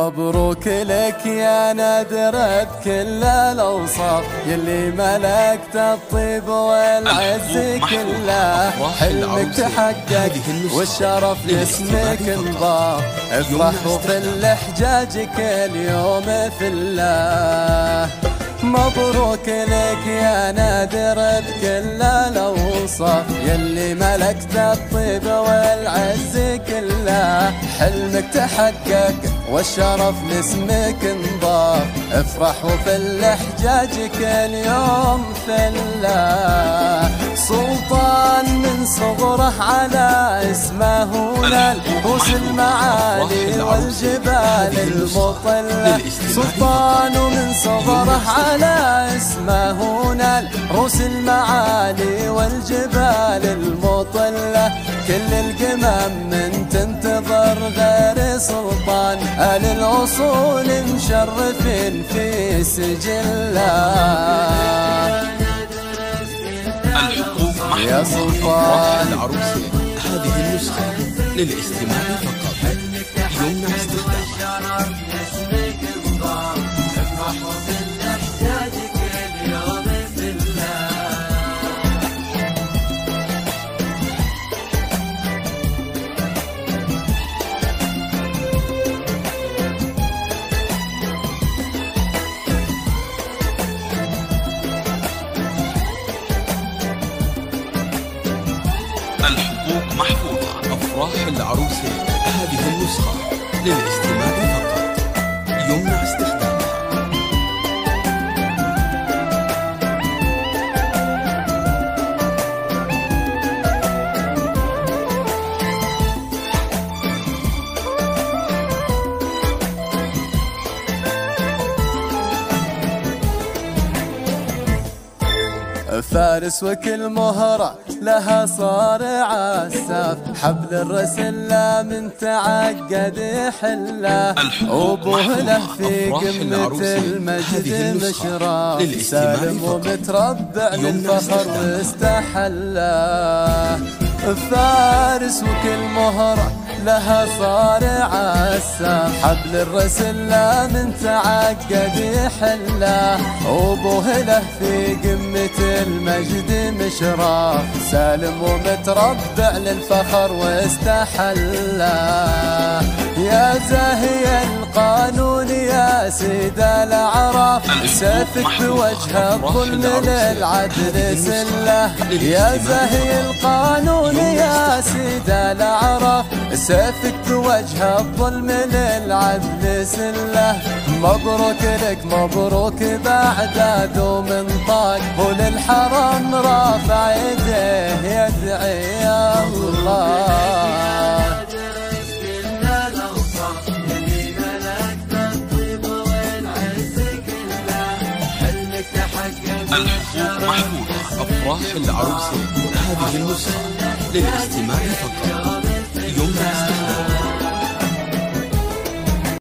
مبروك لك يا نادر بكل الأوصاف، يلي ملكت الطيب والعز كله. حلمك تحقق والشرف لاسمك انضاف، افرحوا في الحجاج كل يوم في الله. مبروك لك يا نادر بكل الأوصاف، يلي ملكت الطيب والعز كله. حلمك تحقق والشرف لاسمك انضاف، افرحوا في الحجاج كل يوم في الله. سلطان من صغره على اسمه رؤوس المعالي والجبال المطلة. سلطان من صغره على اسمه رؤوس المعالي والجبال المطلة. كل القمم من تنتظر غير سلطان، أهل الأصول مشرفين في سجله. الحقوق يا سلطان العروسة، هذه النسخة للاستماع فقط، يمنع استخدامها. الحقوق محفوظة. أفراح العروسة، هذه النسخة للاستماع فقط، يمنع استخدامها. فارس وكل مهرة لها صار عساف، حبل الرسل من تعقد يحله. وابوه له في قمة المجد مشراف، سالم ومتربع للفخر واستحله. فارس وكل مهرة لها صار عساف، حبل الرسل من تعقد يحله. وابوه له في قمة المجد مشراف، سالم ومتربع للفخر واستحله. يا زاهي القانون يا سيد الأعراف، سيفك بوجه الظلم للعدل سله. يا زاهي القانون يا سيد الأعراف، سيفك بوجه الظلم للعدل سله. مبروك لك مبروك بعد ذو منطاق، وللحرم رافع يديه يدعي الله. الحقوق محفوظة. أفراح العروسة، هذه النسخة للاستماع فقط، يمنع